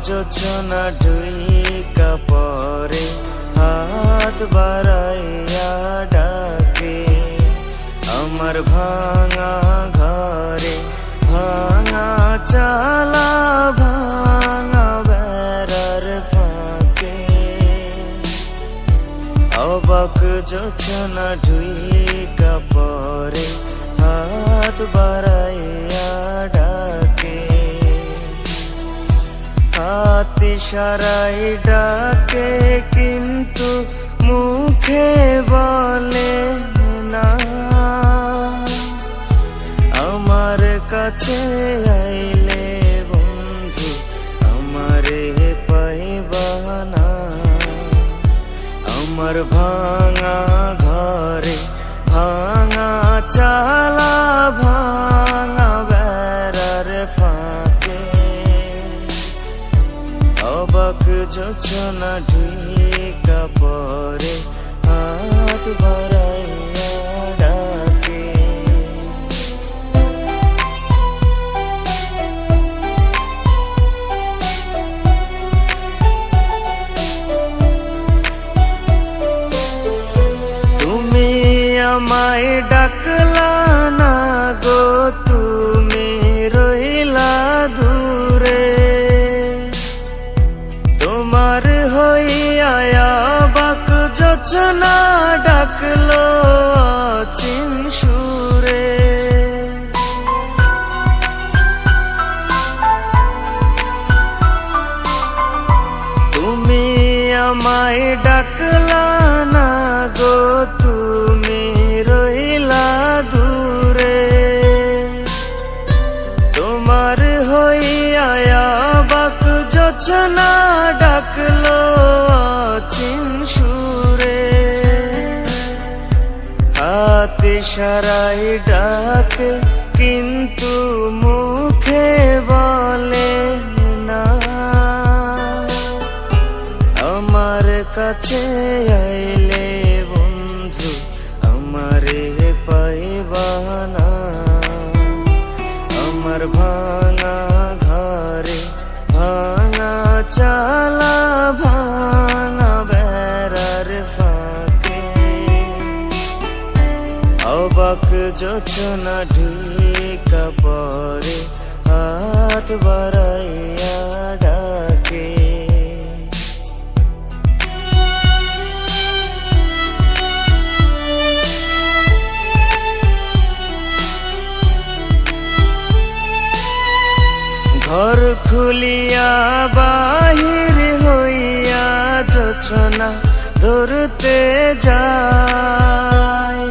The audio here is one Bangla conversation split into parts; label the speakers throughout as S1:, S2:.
S1: যোছনা ঢুইকা পরে হাত বাড়াইয়া ডাকে আমার ভাঙা ঘরে ভাঙা চালা ভাঙা বেড়ার ফাঁকে অবাক যোছনা ঢুইকা পরে হাত বাড়াইয়া ডাকে হাত ইশারায় ডাকে কিন্তু মুখে বলে না আমার কাছে আইলে বন্ধু আমারে পাইবা না আমার ভাঙা ঘরে ভাঙা চালা ভাঙা বেড়ার ফাঁকে অবাক যোছনা ঢুইকা পরে হাত বাড়াইয়া ডাকে তুমি আমায় ডাকলা না গো তুমি রইলা দূরে তোমার হইয়া অবাক যোছনা ডাকলো অচিন সুরে তুমি আমায় ডাকলা না গো তুমি রইলা দূরে তোমার হইয়া অবাক যোছনা ডাকলো অচিন সুরে হাত ইশারায় ডাকে কিন্তু মুখে বলে না আমার কাছে আইলে বন্ধু আমারে পাইবা না আমার ভাঙা ঘরে ভাঙা চালা ভাঙা বেড়ার ফাঁকে অবাক যোছনা ঢুইকা পরে হাত বাড়াইয়া ডাকে ঘর খুলিয়া বাহির হইয়া যোছনা ধরতে যায়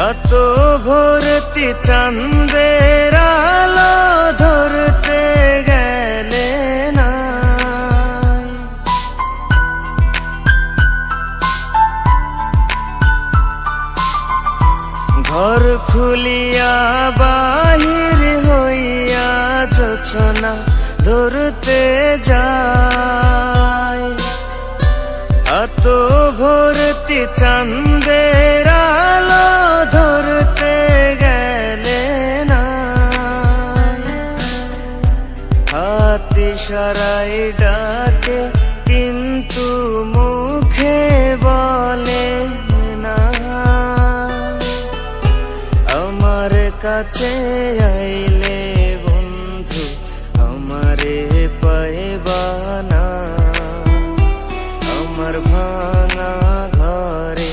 S1: এত ভর্তি চাঁদের আলো ধরতে গেলে না ঘর খুলিয়া বাহির হইয়া যোছনা ধরতে যায় এত ভর্তি চাঁদের আলো ধরতে গেলে না হাত ইশারায় ডাকে কিন্তু মুখে বলে না আমার কাছে আইলে বন্ধু আমারে পাইবা না আমার ভাঙা ঘরে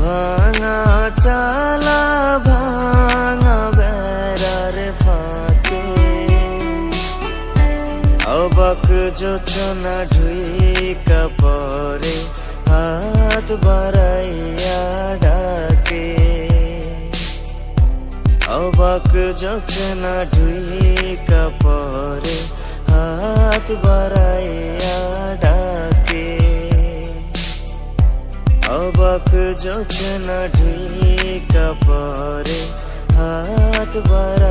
S1: ভাঙা চালা ভাঙা বেড়ার ফাঁকে অবাক যোছনা ঢুইকা পরে হাত বাড়াইয়া ডাকে অবাক যোছনা ঢুইকা পরে হাত বাড়াইয়া ডাকে অবাক যোছনা ঢুইকা পরে হাত বাড়াইয়া